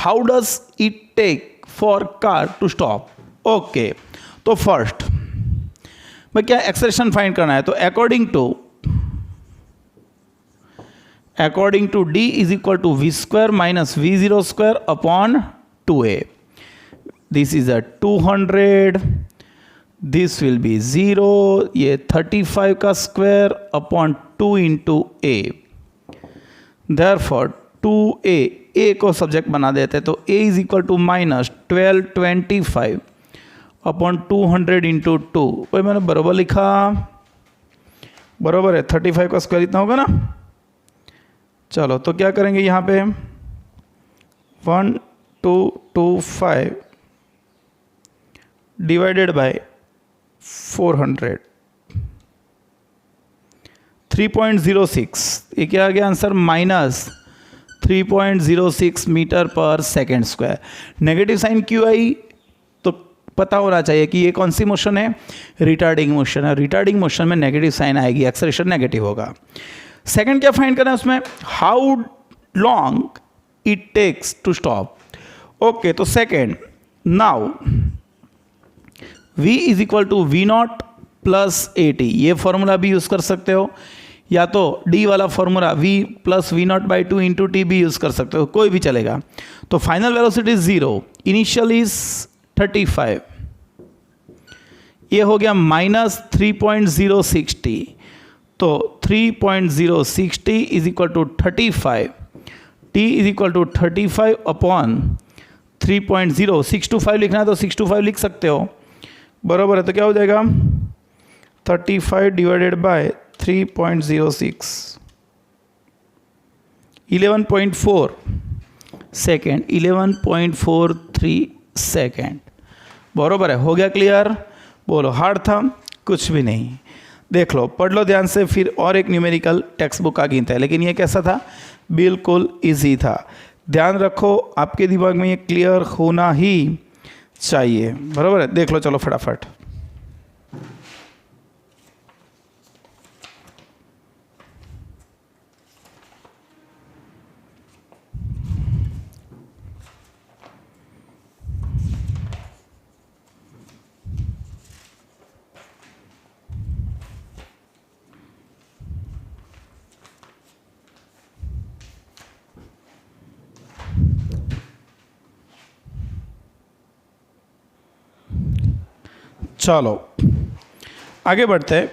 how does it take for car to stop? Okay, तो फर्स्ट मैं क्या एक्सेलरेशन फाइंड करना है, तो according to d is equal to v square minus v0 square upon 2a। This is a 200, this will be 0, ये 35 का square upon 2 into a। Therefore 2a, a को subject बना देते, तो a is equal to minus 1225 upon 200 into 2। वही मैंने बराबर लिखा, बराबर है। 35 का स्क्वायर इतना होगा ना। चलो तो क्या करेंगे यहाँ पे, 1225 डिवाइडेड बाय 400, 3.06। ये क्या आ गया आंसर? माइनस 3.06 मीटर पर सेकेंड स्क्वायर। नेगेटिव साइन क्यों आई? तो पता होना चाहिए कि ये कौन सी मोशन है? रिटार्डिंग मोशन है। रिटार्डिंग मोशन में नेगेटिव साइन आएगी, एक्सेलरेशन नेगेटिव होगा। सेकंड क्या फाइंड करना है उसमें? How long it takes to stop. Okay, तो second, now v is equal to v0 plus at। ये फॉर्मूला भी यूज कर सकते हो, या तो d वाला formula v plus v0/2 into T भी यूज कर सकते हो, कोई भी चलेगा। तो फाइनल वेलोसिटी 0, इनिशियल इज 35, ये हो गया माइनस 3.060। तो 3.060 is equal to 35, t is equal to 35 upon 3.0। 625 लिखना है तो 625 लिख सकते हो, बराबर है। तो क्या हो जाएगा? 35 डिवाइडेड बाय 3.06, 11.4 सेकेंड, 11.43 सेकेंड, बराबर है। हो गया क्लियर? बोलो हार्ड था? कुछ भी नहीं। देख लो, पढ़ लो ध्यान से। फिर और एक न्यूमेरिकल टेक्स्ट बुक आ गई था, लेकिन ये कैसा था? बिल्कुल इजी था। ध्यान रखो, आपके दिमाग में ये क्लियर होना ही चाहिए, बराबर है। देख लो चलो फटाफट। चलो आगे बढ़ते हैं।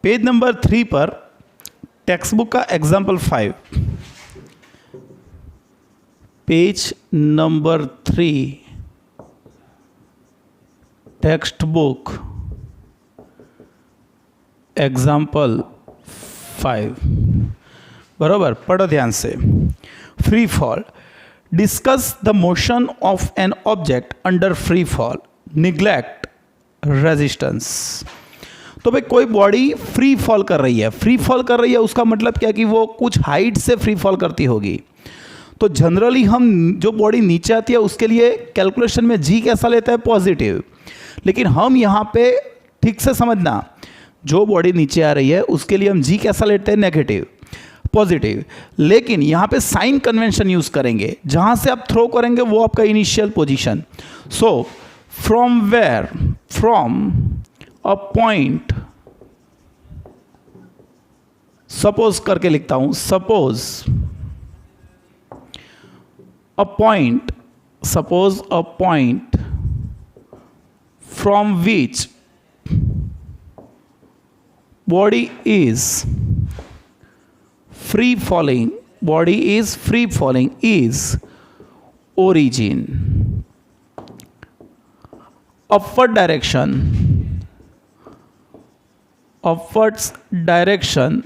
पेज नंबर 3 पर टेक्स्ट बुक का example 5, page number 3 text book example 5, बराबर, पढ़ो ध्यान से। Free fall, discuss the motion of an object under free fall, neglect resistance. तो भाई कोई बॉडी फ्री फॉल कर रही है, फ्री फॉल कर रही है उसका मतलब क्या कि वो कुछ हाइट से फ्री फॉल करती होगी। तो जनरली हम जो बॉडी नीचे आती है उसके लिए कैलकुलेशन में जी कैसा लेता है, पॉजिटिव। लेकिन हम यहाँ पे ठीक से समझना, जो बॉडी नीचे आ रही है उसके लिए हम जी कैसा लेते हैं, नेगेटिव, पॉजिटिव। लेकिन यहाँ पे साइन कन्वेंशन यूज करेंगे, जहां से आप थ्रो करेंगे वो आपका initial position. So from where, from a point, suppose करके लिखता हूं, suppose a point, suppose a point from which body is free falling, body is free falling is origin. Upward direction, upwards direction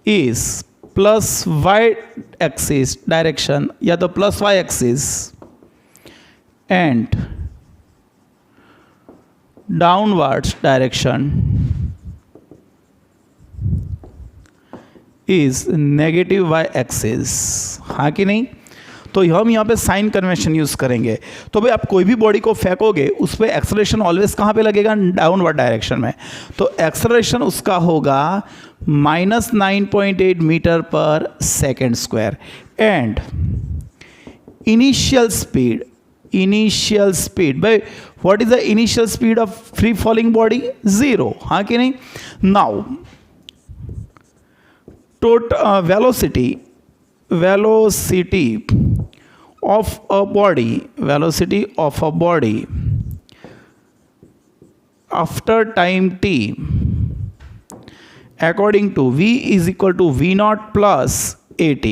is plus y axis direction, या तो plus y axis, and downwards direction is negative y axis, हाँ कि नहीं। तो हम यहाँ पे sign convention use करेंगे। तो भाई आप कोई भी बॉडी को फेंकोगे उस पर एक्सेलरेशन ऑलवेज कहाँ पे लगेगा, डाउनवर्ड डायरेक्शन में। तो एक्सेलरेशन उसका होगा -9.8 मीटर पर second square, and initial speed, initial speed, भाई what is the initial speed of free falling body, 0, हाँ कि नहीं। Now total velocity, velocity of a body, velocity of a body after time t according to v is equal to v naught plus at.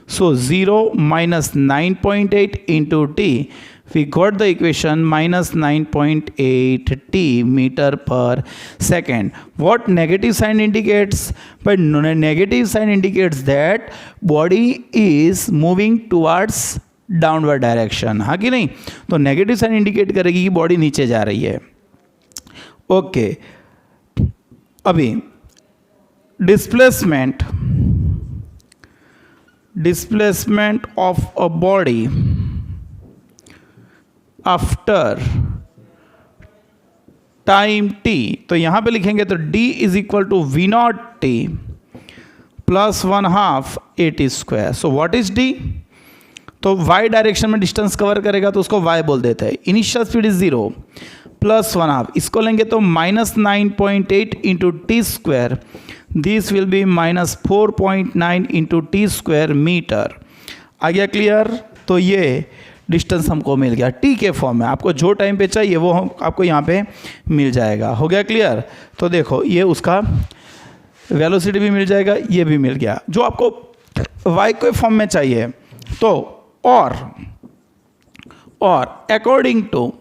So 0 minus 9.8 into t, we got the equation minus 9.8 t meter per second. What negative sign indicates? But negative sign indicates that body is moving towards downward direction, हाँ कि नहीं। तो negative sign indicate करेगी कि body नीचे जा रही है। ओके, अभी displacement, displacement of a body after time t, तो यहां पे लिखेंगे तो d is equal to v naught t plus 1/2 at square. So what is d, तो y डायरेक्शन में डिस्टेंस कवर करेगा तो उसको y बोल देते हैं। इनिशियल स्पीड इज 0 प्लस 1/2, इसको लेंगे तो -9.8 into t square, this will be -4.9 into t square metre. आ गया क्लियर। तो ये डिस्टेंस हमको मिल गया टी के फॉर्म में। आपको जो टाइम पे चाहिए वो आपको यहाँ पे मिल जाएगा। हो गया क्लियर। तो देखो ये उसका वेलोसिटी भी मिल जाएगा, ये भी मिल गया जो आपको y के फॉर्म में चाहिए। तो और according to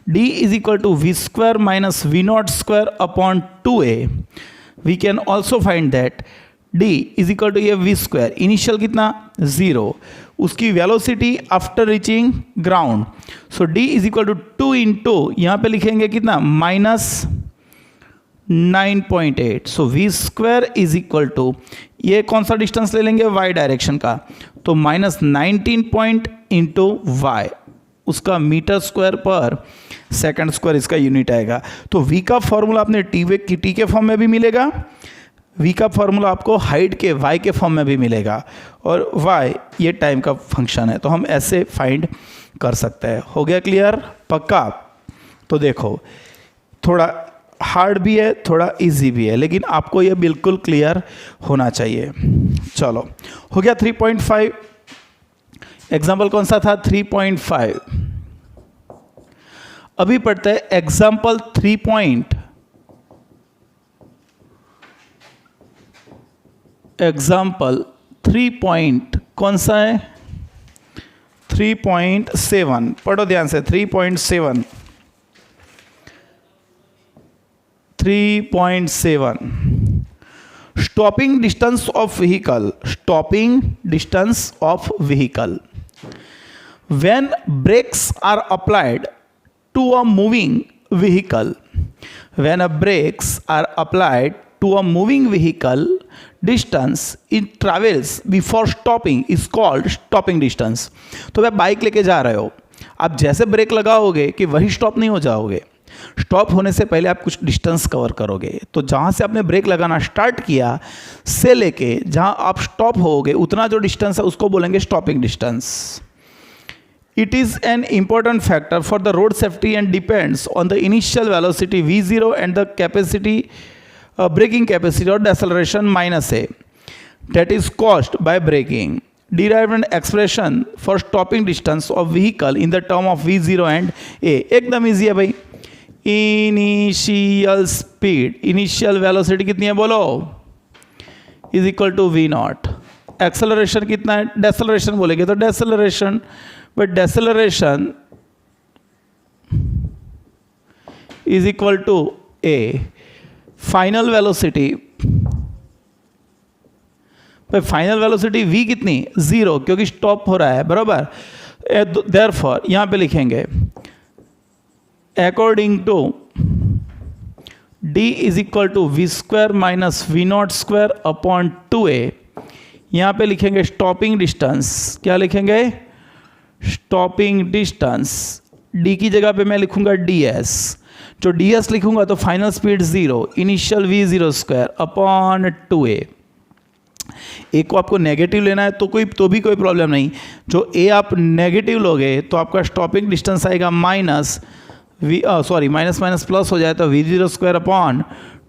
d is equal to v square minus v naught square upon 2a, we can also find that d is equal to ये v square, इनिशियल कितना 0, उसकी velocity after reaching ground, so d is equal to 2 into यहाँ पे लिखेंगे कितना 9.8। So v square is equal to, ये कौन सा डिस्टेंस ले लेंगे, वाई डायरेक्शन का, तो -19 पॉइंट इंटू वाई, उसका मीटर स्क्वायर पर सेकंड स्क्वायर इसका यूनिट आएगा। तो वी का फॉर्मूला आपने टी के फॉर्म में भी मिलेगा, वी का फॉर्मूला आपको हाइट के वाई के फॉर्म में भी मिलेगा, और वाई ये टाइम का फंक्शन है, तो हम ऐसे फाइंड कर सकते हैं। हो गया क्लियर, पक्का? तो देखो थोड़ा हार्ड भी है, थोड़ा इजी भी है, लेकिन आपको ये बिल्कुल क्लियर होना चाहिए। चलो हो गया 3.5। एग्जाम्पल कौन सा था, 3.5। अभी पढ़ते हैं एग्जाम्पल 3. एग्जाम्पल 3. कौन सा है, 3.7। पढ़ो ध्यान से, 3.7। 3.7 stopping distance of vehicle, stopping distance of vehicle when brakes are applied to a moving vehicle, when brakes are applied to a moving vehicle, distance it travels before stopping is called stopping distance। तो वह bike लेके जा रहे हो, आप जैसे break लगाओगे कि वही स्टॉप नहीं हो जाओगे, स्टॉप होने से पहले आप कुछ डिस्टेंस कवर करोगे। तो जहाँ से आपने ब्रेक लगाना स्टार्ट किया से लेके जहाँ आप स्टॉप होगे उतना जो डिस्टेंस है उसको बोलेंगे stopping distance. It is an important factor for the road safety and depends on the initial velocity v0 and the capacity, braking capacity or deceleration minus a, that is caused by braking. Derive an expression for stopping distance of vehicle in the term of v0 and a। एकदम easy है भाई। Initial speed, initial velocity कितनी है बोलो, is equal to v0। Acceleration कितना है, deceleration बोलेंगे तो deceleration, but deceleration is equal to a. Final velocity, final velocity v कितनी, 0, क्योंकि स्टॉप हो रहा है, बराबर। देयरफॉर यहां पे लिखेंगे according to d is equal to v square minus v naught square upon 2a। यहां पे लिखेंगे स्टॉपिंग डिस्टेंस, क्या लिखेंगे, स्टॉपिंग डिस्टेंस। d की जगह पे मैं लिखूंगा ds, जो ds लिखूंगा तो final speed 0, initial v0 square upon 2a। ए को आपको नेगेटिव लेना है तो भी कोई प्रॉब्लम नहीं, जो a आप नेगेटिव लोगे तो आपका स्टॉपिंग डिस्टेंस आएगा माइनस माइनस प्लस हो जाए तो v0 स्क्वायर अपॉन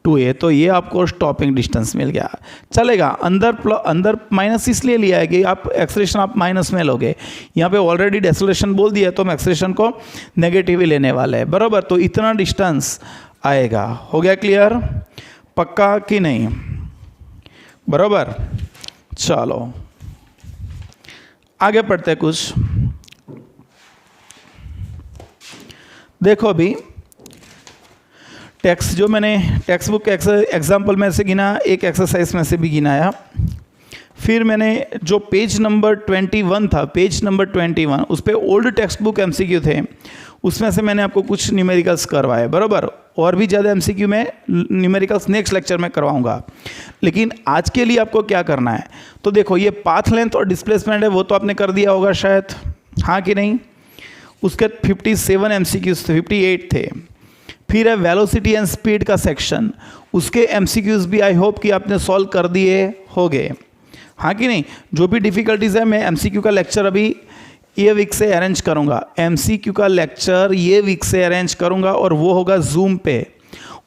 2a। तो ये आपको स्टॉपिंग डिस्टेंस मिल गया, चलेगा। अंदर माइनस इसलिए लिया है कि आप एक्सेलरेशन आप माइनस में लोगे, यहाँ पे ऑलरेडी डेसेलरेशन बोल दिया तो हम एक्सेलरेशन को नेगेटिव ही लेने वाले हैं, बराबर। तो इतना डिस्टेंस आएगा। हो गया क्लियर, पक्का कि नहीं, बराबर। चलो आगे पढ़ते हैं कुछ। देखो अभी टेक्स्ट जो मैंने टेक्स्ट बुक एग्जाम्पल में से गिना, एक एक्सरसाइज में से भी गिनाया, फिर मैंने जो पेज नंबर 21 था, पेज नंबर 21 उस पर ओल्ड टेक्स्ट बुक एमसीक्यू थे, उसमें से मैंने आपको कुछ न्यूमेरिकल्स करवाए, बराबर। और भी ज़्यादा एमसीक्यू में न्यूमेरिकल्स नेक्स्ट लेक्चर में करवाऊंगा, लेकिन आज के लिए आपको क्या करना है, तो देखो ये पाथ लेंथ और डिस्प्लेसमेंट है वो तो आपने कर दिया होगा शायद, हाँ कि नहीं। उसके 57 एमसीक्यूज थे, 58 थे। फिर है वेलोसिटी एंड स्पीड का सेक्शन, उसके एमसीक्यूज भी आई होप कि आपने सॉल्व कर दिए होंगे, हाँ कि नहीं। जो भी डिफ़िकल्टीज़ है मैं एमसीक्यू का लेक्चर अभी ये वीक से अरेंज करूँगा, एमसीक्यू का लेक्चर ये वीक से अरेंज करूँगा, और वो होगा जूम पे,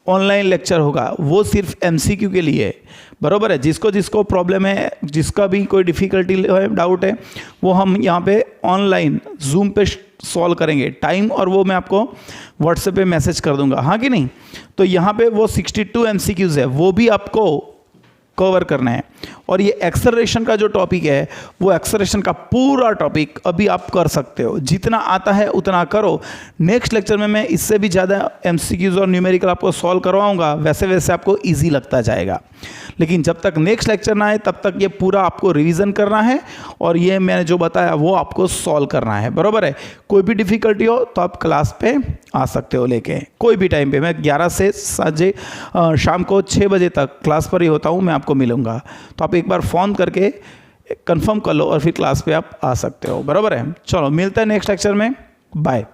ऑनलाइन लेक्चर होगा, वो सिर्फ एमसीक्यू के लिए, बराबर है। जिसको प्रॉब्लम है, जिसका भी कोई डिफ़िकल्टी डाउट है, वो हम यहाँ पे ऑनलाइन जूम पे सॉल्व करेंगे टाइम, और वो मैं आपको व्हाट्सएप पे मैसेज कर दूंगा, हाँ कि नहीं। तो यहाँ पे वो 62 एमसीक्यूज़ है, वो भी आपको कवर करना है। और ये एक्सेलरेशन का जो टॉपिक है वो एक्सेलरेशन का पूरा टॉपिक अभी आप कर सकते हो, जितना आता है उतना करो। नेक्स्ट लेक्चर में मैं इससे भी ज़्यादा एमसीक्यूज और न्यूमेरिकल आपको सॉल्व करवाऊंगा, वैसे वैसे आपको ईजी लगता जाएगा। लेकिन जब तक नेक्स्ट लेक्चर ना आए तब तक ये पूरा आपको रिवीजन करना है और ये मैंने जो बताया वो आपको सॉल्व करना है, बराबर है। कोई भी डिफिकल्टी हो तो आप क्लास पे आ सकते हो लेके, कोई भी टाइम पे। मैं 11 से शाम को 6 बजे तक क्लास पर ही होता हूँ, मैं आपको मिलूँगा। तो आप एक बार फ़ोन करके कंफर्म कर लो और फिर क्लास पे आप आ सकते हो, बराबर है। चलो मिलते हैं नेक्स्ट लेक्चर में, बाय।